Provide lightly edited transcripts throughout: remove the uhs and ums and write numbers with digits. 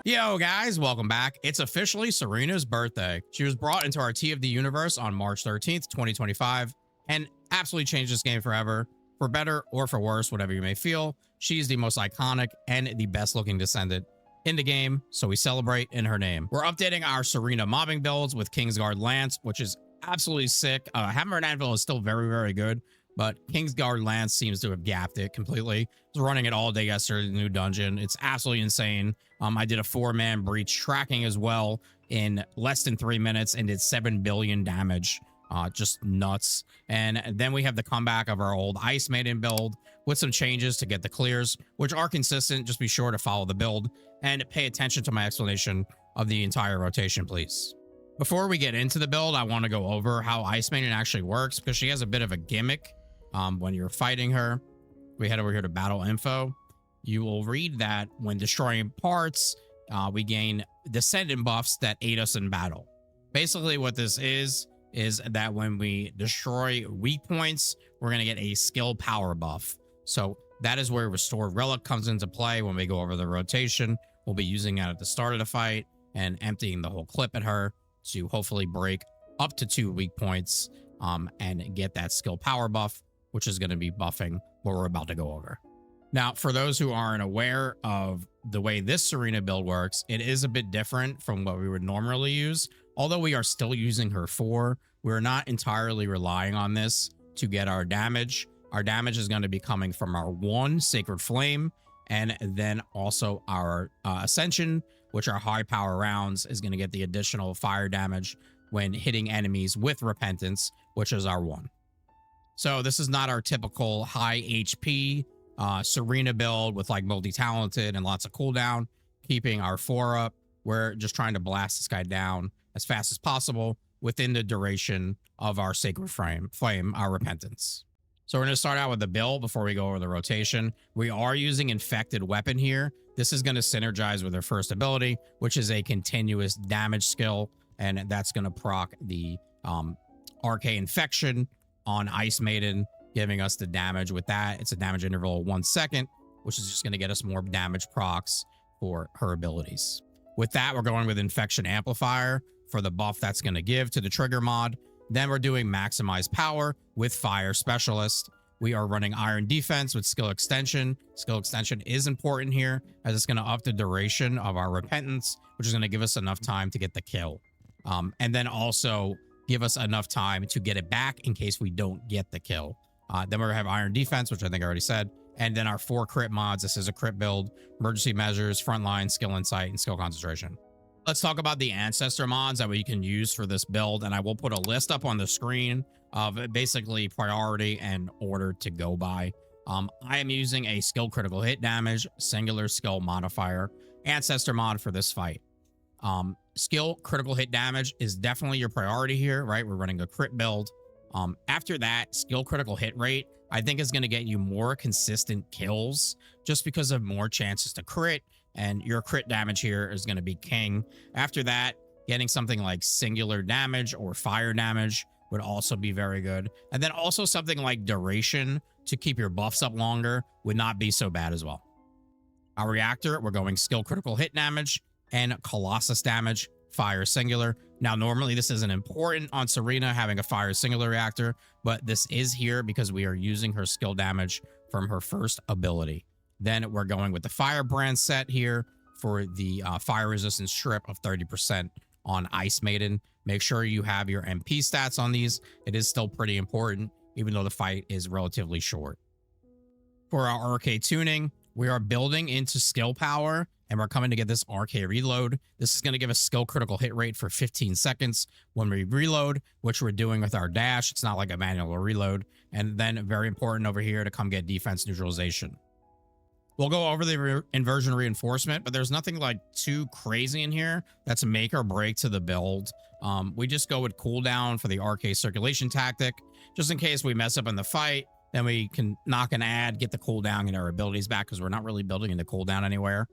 Yo guys, welcome back. It's officially Serena's birthday. She was brought into our Tea of the Universe on March 13th, 2025, and absolutely changed this game forever. For better or for worse, whatever you may feel, she's the most iconic and the best looking Descendant in the game, so we celebrate in her name. We're updating our Serena mobbing builds with Kingsguard Lance, which is absolutely sick. Hammer and Anvil is still very, very good, but Kingsguard Lance seems to have gapped it completely. I was running it all day yesterday in the new dungeon. It's absolutely insane. I did a 4-man breach tracking as well in less than 3 minutes and did 7 billion damage. Just nuts. And then we have the comeback of our old Ice Maiden build with some changes to get the clears, which are consistent. Just be sure to follow the build and pay attention to my explanation of the entire rotation, please. Before we get into the build, I want to go over how Ice Maiden actually works because she has a bit of a gimmick. When you're fighting her, we head over here to battle info. You will read that when destroying parts, we gain Descendant buffs that aid us in battle. Basically what this is that when we destroy weak points, we're going to get a skill power buff. So that is where Restore Relic comes into play when we go over the rotation. We'll be using that at the start of the fight and emptying the whole clip at her to hopefully break up to 2 weak points and get that skill power buff, which is going to be buffing what we're about to go over. Now, for those who aren't aware of the way this Serena build works, it is a bit different from what we would normally use. Although we are still using her 4, we're not entirely relying on this to get our damage. Our damage is going to be coming from our 1 Sacred Flame, and then also our Ascension, which are high power rounds, is going to get the additional fire damage when hitting enemies with Repentance, which is our 1. So this is not our typical high HP Serena build with like multi-talented and lots of cooldown, keeping our 4 up. We're just trying to blast this guy down as fast as possible within the duration of our Sacred Flame, our Repentance. So we're going to start out with the build before we go over the rotation. We are using Infected Weapon here. This is going to synergize with her first ability, which is a continuous damage skill, and that's going to proc the RK Infection on Ice Maiden, giving us the damage with that. It's a damage interval of 1 second, which is just going to get us more damage procs for her abilities. With that, we're going with Infection Amplifier for the buff that's going to give to the trigger mod. Then we're doing Maximize Power with Fire Specialist. We are running Iron Defense with Skill Extension. Skill Extension is important here as it's going to up the duration of our Repentance, which is going to give us enough time to get the kill. And then also give us enough time to get it back in case we don't get the kill. Then we're going to have Iron Defense, which I think I already said. And then our 4 crit mods. This is a crit build, Emergency Measures, Frontline, Skill Insight, and Skill Concentration. Let's talk about the Ancestor mods that we can use for this build. And I will put a list up on the screen of basically priority and order to go by. I am using a Skill Critical Hit Damage, Singular Skill Modifier, Ancestor mod for this fight. Skill Critical Hit Damage is definitely your priority here, right? We're running a crit build. After that, Skill Critical Hit Rate, I think is going to get you more consistent kills just because of more chances to crit, and your crit damage here is going to be king. After that, getting something like Singular Damage or Fire Damage would also be very good. And then also something like Duration to keep your buffs up longer would not be so bad as well. Our Reactor, we're going Skill Critical Hit Damage and Colossus Damage, Fire Singular. Now, normally this isn't important on Serena having a Fire Singular Reactor, but this is here because we are using her skill damage from her first ability. Then we're going with the Firebrand set here for the fire resistance strip of 30% on Ice Maiden. Make sure you have your MP stats on these. It is still pretty important, even though the fight is relatively short. For our RK tuning, we are building into skill power, and we're coming to get this RK reload. This is going to give us skill critical hit rate for 15 seconds when we reload, which we're doing with our dash. It's not like a manual reload. And then very important over here to come get defense neutralization. We'll go over the inversion reinforcement, but there's nothing like too crazy in here that's a make or break to the build. We just go with cooldown for the RK circulation tactic, just in case we mess up in the fight. Then we can knock an ad, get the cooldown and our abilities back because we're not really building into cooldown anywhere.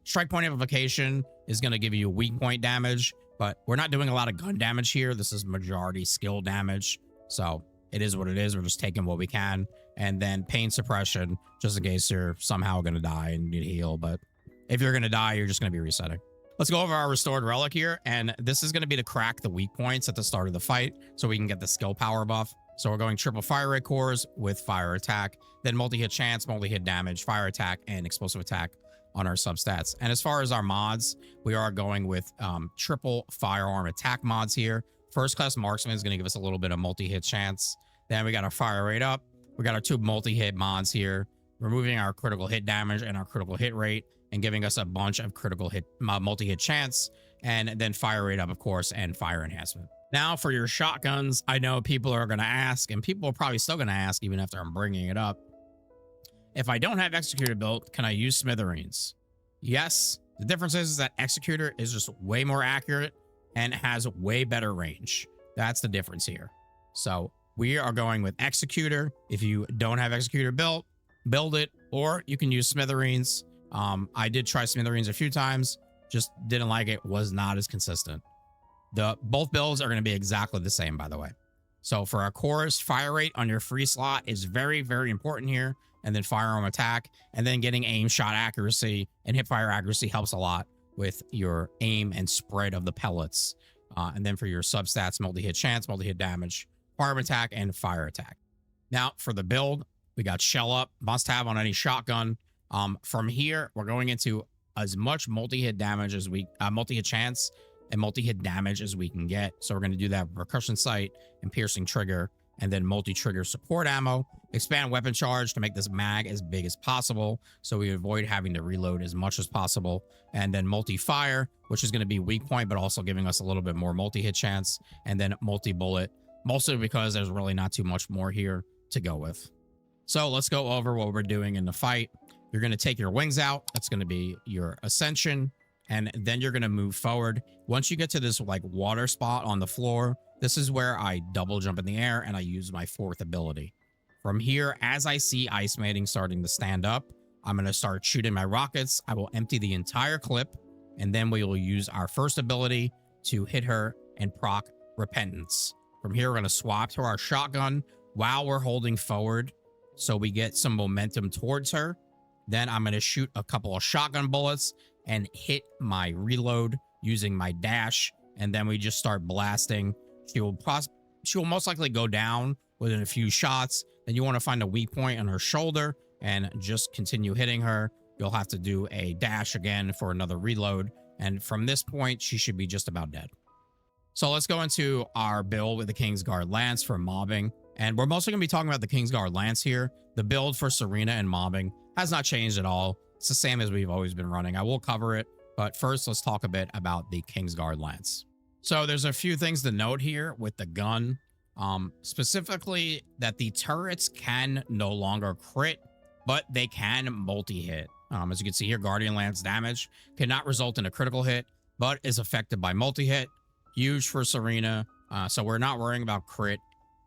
Strike point amplification is going to give you weak point damage, but we're not doing a lot of gun damage here. This is majority skill damage. So it is what it is. We're just taking what we can. And then pain suppression, just in case you're somehow going to die and need to heal. But If you're going to die, you're just going to be resetting. Let's go over our restored relic here. And this is going to be to crack the weak points at the start of the fight so we can get the skill power buff. So we're going triple fire rate cores with fire attack, then multi-hit chance, multi-hit damage, fire attack, and explosive attack on our substats. And as far as our mods, we are going with triple firearm attack mods here. First class marksman is going to give us a little bit of multi-hit chance. Then we got our fire rate up. We got our 2 multi-hit mods here, removing our critical hit damage and our critical hit rate and giving us a bunch of critical hit multi-hit chance, and then fire rate up, of course, and fire enhancement. Now for your shotguns, I know people are going to ask, and people are probably still going to ask even after I'm bringing it up. If I don't have Executor built, can I use Smithereens? Yes. The difference is that Executor is just way more accurate and has way better range. That's the difference here. So we are going with Executor. If you don't have Executor built, build it, or you can use Smithereens. I did try Smithereens a few times, just didn't like it, was not as consistent. Both builds are going to be exactly the same, by the way. So for our cores, fire rate on your free slot is very, very important here. And then firearm attack, and then getting aim shot accuracy and hip fire accuracy helps a lot with your aim and spread of the pellets. And then for your substats, multi-hit chance, multi-hit damage, firearm attack, and fire attack. Now for the build, we got shell up, must have on any shotgun. From here, we're going into as much multi-hit damage as multi-hit chance and multi-hit damage as we can get. So we're going to do that percussion sight and piercing trigger, and then multi-trigger support ammo, expand weapon charge to make this mag as big as possible so we avoid having to reload as much as possible, and then multi-fire, which is going to be weak point but also giving us a little bit more multi-hit chance, and then multi-bullet, mostly because there's really not too much more here to go with. So let's go over what we're doing in the fight. You're going to take your wings out. That's going to be your ascension, and then you're going to move forward. Once you get to this like water spot on the floor, this is where I double jump in the air and I use my 4th ability. From here, as I see Ice Maiden starting to stand up, I'm going to start shooting my rockets. I will empty the entire clip, and then we will use our 1st ability to hit her and proc Repentance. From here, we're going to swap to our shotgun while we're holding forward so we get some momentum towards her. Then I'm going to shoot a couple of shotgun bullets and hit my reload using my dash, and then we just start blasting. She will most likely go down within a few shots. Then you want to find a weak point on her shoulder and just continue hitting her. You'll have to do a dash again for another reload. And from this point, she should be just about dead. So let's go into our build with the Kingsguard Lance for mobbing. And we're mostly going to be talking about the Kingsguard Lance here. The build for Serena and mobbing has not changed at all. It's the same as we've always been running. I will cover it, but first let's talk a bit about the Kingsguard Lance. So there's a few things to note here with the gun, specifically that the turrets can no longer crit, but they can multi-hit. As you can see here, Guardian Lance damage cannot result in a critical hit, but is affected by multi-hit. Huge for Serena, so we're not worrying about crit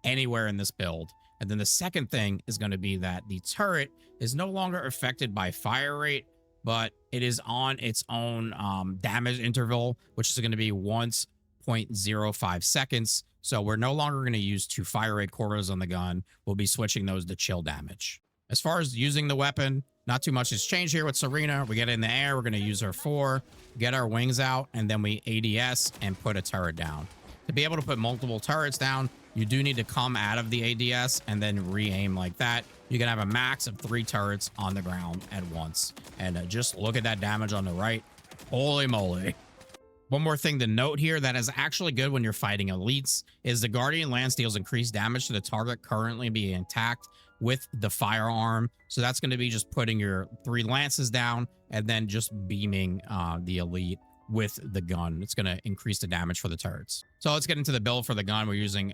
anywhere in this build. And then the second thing is going to be that the turret is no longer affected by fire rate, but it is on its own damage interval, which is going to be once 0.05 seconds. So we're no longer going to use 2 fire rate quarters on the gun. We'll be switching those to chill damage. As far as using the weapon, not too much has changed here with Serena. We get in the air, we're going to use her 4, get our wings out, and then we ADS and put a turret down. To be able to put multiple turrets down, you do need to come out of the ADS and then re-aim like that. You can have a max of 3 turrets on the ground at once. And just look at that damage on the right. Holy moly. One more thing to note here that is actually good when you're fighting elites is the Guardian Lance deals increased damage to the target currently being attacked with the firearm. So that's going to be just putting your 3 lances down and then just beaming the elite with the gun. It's going to increase the damage for the turrets. So let's get into the build for the gun. We're using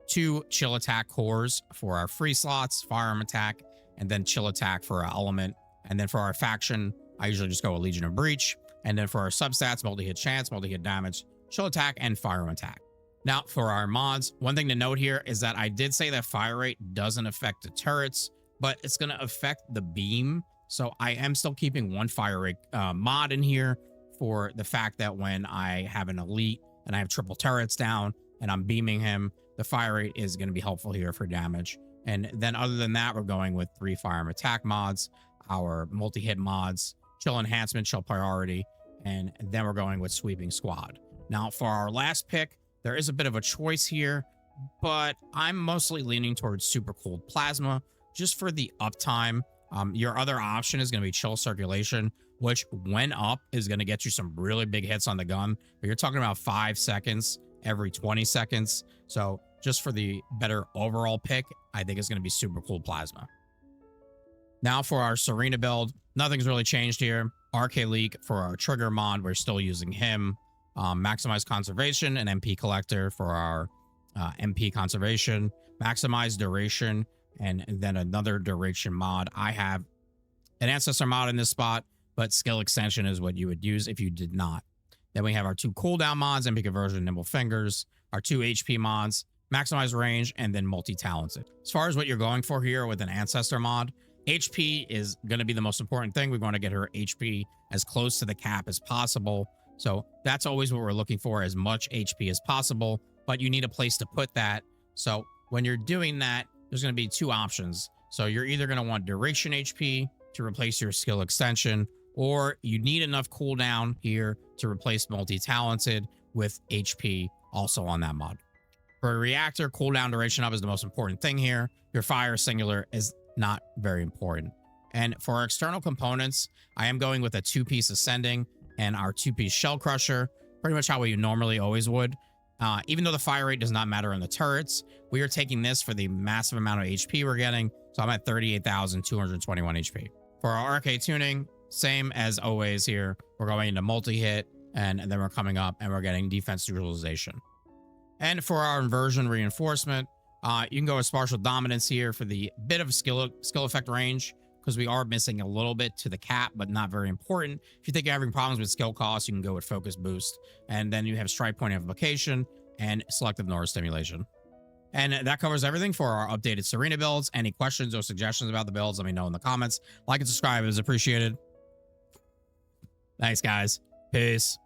2 chill attack cores for our free slots, firearm attack, and then chill attack for our element. And then for our faction, I usually just go a Legion of Breach. And then for our substats, multi-hit chance, multi-hit damage, chill attack, and firearm attack. Now for our mods, one thing to note here is that I did say that fire rate doesn't affect the turrets, but it's going to affect the beam. So I am still keeping 1 fire rate mod in here for the fact that when I have an elite and I have triple turrets down and I'm beaming him, the fire rate is going to be helpful here for damage. And then other than that, we're going with 3 firearm attack mods, our multi-hit mods, chill enhancement, chill priority, and then we're going with sweeping squad. Now, for our last pick, there is a bit of a choice here, but I'm mostly leaning towards super cooled plasma just for the uptime. Your other option is going to be chill circulation, which when up is going to get you some really big hits on the gun, but you're talking about 5 seconds every 20 seconds. So just for the better overall pick, I think it's going to be super cooled plasma. Now for our Serena build, nothing's really changed here. RK Leak for our trigger mod, we're still using him. Maximize conservation and MP collector for our MP conservation. Maximize duration and then another duration mod. I have an ancestor mod in this spot, but skill extension is what you would use if you did not. Then we have our 2 cooldown mods, MP conversion, nimble fingers, our 2 HP mods, maximize range, and then multi-talented. As far as what you're going for here with an ancestor mod, HP is going to be the most important thing. We want to get her HP as close to the cap as possible. So that's always what we're looking for, as much HP as possible, but you need a place to put that. So when you're doing that, there's going to be 2 options. So you're either going to want duration HP to replace your skill extension, or you need enough cooldown here to replace multi-talented with HP also on that mod. For a reactor, cooldown duration up is the most important thing here. Your fire singular is not very important. And for our external components, I am going with a 2-piece ascending and our 2-piece shell crusher, pretty much how we normally always would. Even though the fire rate does not matter in the turrets, we are taking this for the massive amount of HP we're getting. So I'm at 38,221 HP. For our RK tuning, same as always here. We're going into multi-hit, and then we're coming up and we're getting defense neutralization. And for our inversion reinforcement, you can go with partial dominance here for the bit of skill effect range, because we are missing a little bit to the cap, but not very important. If you think you're having problems with skill costs, you can go with focus boost. And then you have strike point amplification and selective neurostimulation. And that covers everything for our updated Serena builds. Any questions or suggestions about the builds, let me know in the comments. Like and subscribe is appreciated. Thanks, guys. Peace.